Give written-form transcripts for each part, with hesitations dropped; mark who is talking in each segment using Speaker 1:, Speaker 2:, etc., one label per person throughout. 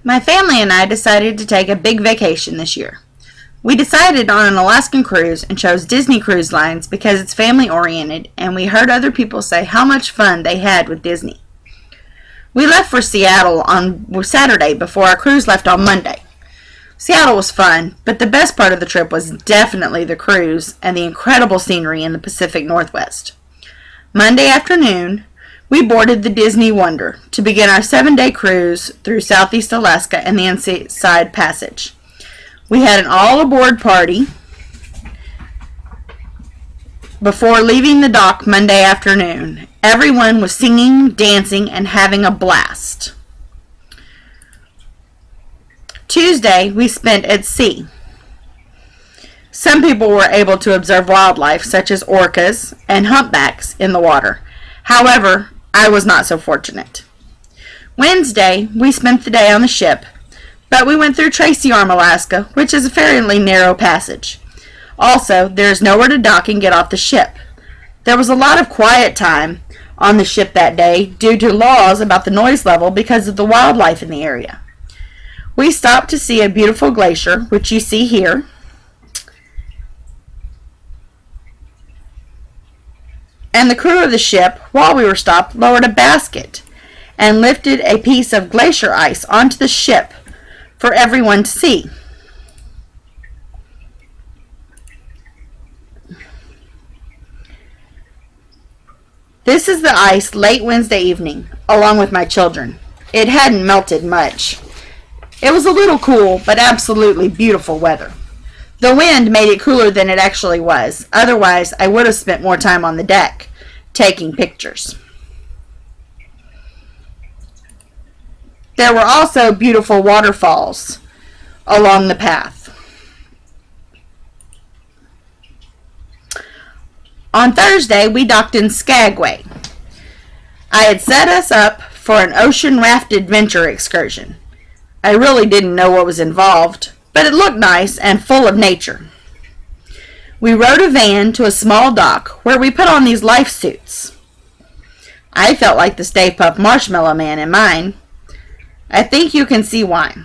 Speaker 1: My family and I decided to take a big vacation this year. We decided on an Alaskan cruise and chose Disney Cruise Lines because it's family oriented and we heard other people say how much fun they had with Disney. We left for Seattle on Saturday before our cruise left on Monday. Seattle was fun, but the best part of the trip was definitely the cruise and the incredible scenery in the Pacific Northwest. Monday afternoon, we boarded the Disney Wonder to begin our 7-day cruise through Southeast Alaska and the Inside Passage. We had an all-aboard party before leaving the dock Monday afternoon. Everyone was singing, dancing, and having a blast. Tuesday, we spent at sea. Some people were able to observe wildlife, such as orcas and humpbacks, in the water. However, I was not so fortunate. Wednesday, we spent the day on the ship, but we went through Tracy Arm, Alaska, which is a fairly narrow passage. Also, there is nowhere to dock and get off the ship. There was a lot of quiet time on the ship that day due to laws about the noise level because of the wildlife in the area. We stopped to see a beautiful glacier, which you see here. And the crew of the ship, while we were stopped, lowered a basket and lifted a piece of glacier ice onto the ship for everyone to see. This is the ice late Wednesday evening, along with my children. It hadn't melted much. It was a little cool, but absolutely beautiful weather. The wind made it cooler than it actually was. Otherwise, I would have spent more time on the deck taking pictures. There were also beautiful waterfalls along the path. On Thursday, we docked in Skagway. I had set us up for an ocean raft adventure excursion. I really didn't know what was involved, but it looked nice and full of nature. We rode a van to a small dock where we put on these life suits. I felt like the Stay Puft Marshmallow Man in mine. I think you can see why.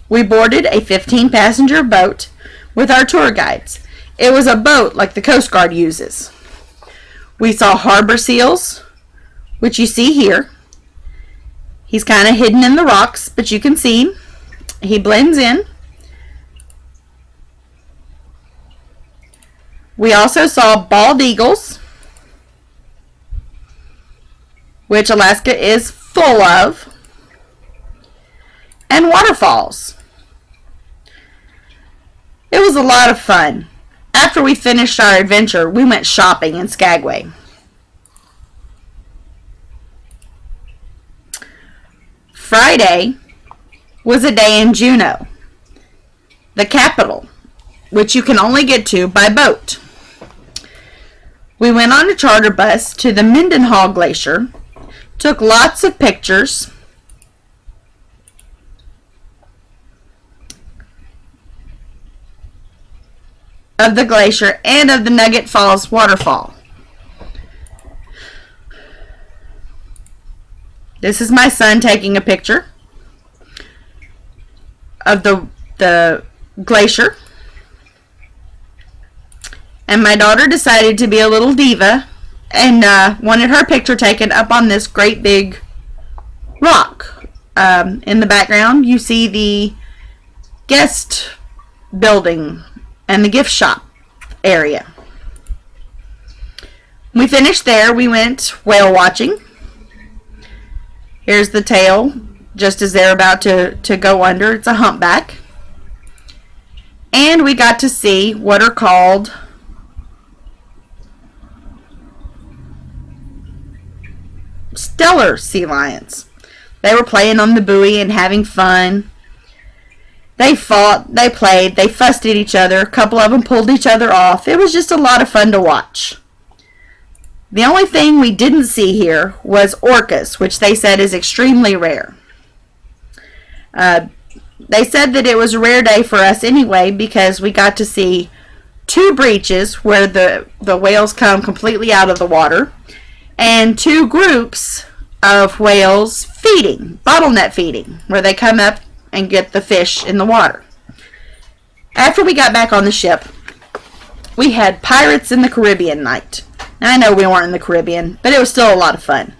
Speaker 1: We boarded a 15-passenger boat with our tour guides. It was a boat like the Coast Guard uses. We saw harbor seals, which you see here. He's kind of hidden in the rocks, but you can see him. He blends in. We also saw bald eagles, which Alaska is full of, and waterfalls. It was a lot of fun. After we finished our adventure, we went shopping in Skagway. Friday was a day in Juneau, the capital, which you can only get to by boat. We went on a charter bus to the Mendenhall Glacier, took lots of pictures, of the glacier and of the Nugget Falls waterfall. This is my son taking a picture of the glacier. And my daughter decided to be a little diva and wanted her picture taken up on this great big rock. In the background, you see the guest building and the gift shop area. We finished there. We went whale watching. Here's the tail, just as they're about to go under. It's a humpback. And we got to see what are called stellar sea lions. They were playing on the buoy and having fun. They fought, they played, they fussed at each other. A couple of them pulled each other off. It was just a lot of fun to watch. The only thing we didn't see here was orcas, which they said is extremely rare. They said that it was a rare day for us anyway because we got to see 2 breaches where the whales come completely out of the water and 2 groups of whales feeding, bottleneck feeding, where they come up and get the fish in the water. After we got back on the ship, we had Pirates in the Caribbean night. Now, I know we weren't in the Caribbean, but it was still a lot of fun.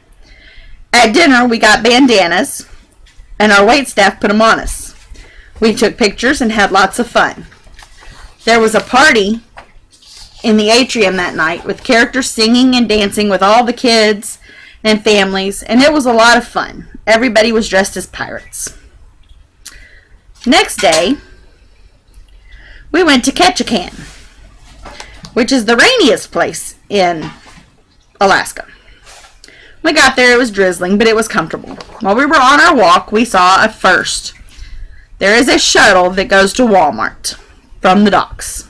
Speaker 1: At dinner, we got bandanas, and our waitstaff put them on us. We took pictures and had lots of fun. There was a party in the atrium that night with characters singing and dancing with all the kids and families, and it was a lot of fun. Everybody was dressed as pirates. Next day, we went to Ketchikan, which is the rainiest place in Alaska. We got there, it was drizzling, but it was comfortable. While we were on our walk, we saw a first. There is a shuttle that goes to Walmart from the docks.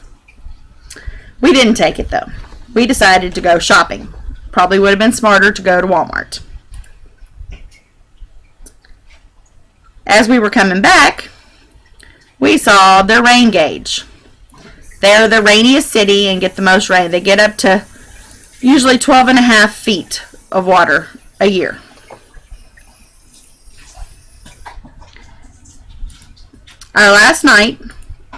Speaker 1: We didn't take it, though. We decided to go shopping. Probably would have been smarter to go to Walmart. As we were coming back, we saw the rain gauge. They're the rainiest city and get the most rain. They get up to usually 12.5 feet of water a year. Our last night,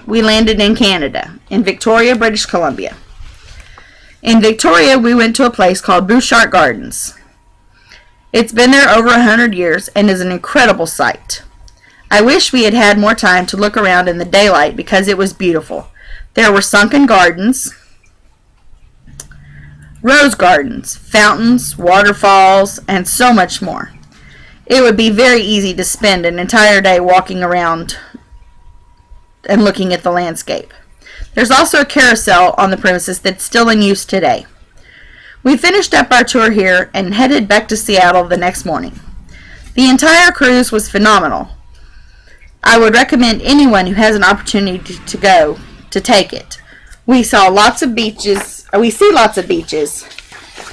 Speaker 1: we landed in Canada, in Victoria, British Columbia. In Victoria, we went to a place called Bouchard Gardens. It's been there over 100 years and is an incredible sight. I wish we had had more time to look around in the daylight because it was beautiful. There were sunken gardens, rose gardens, fountains, waterfalls, and so much more. It would be very easy to spend an entire day walking around and looking at the landscape. There's also a carousel on the premises that's still in use today. We finished up our tour here and headed back to Seattle the next morning. The entire cruise was phenomenal. I would recommend anyone who has an opportunity to go to take it. We saw lots of beaches. We see lots of beaches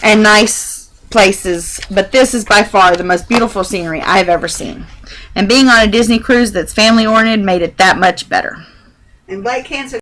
Speaker 1: and nice places, but this is by far the most beautiful scenery I've ever seen. And being on a Disney cruise that's family oriented made it that much better.
Speaker 2: And Blake Hansen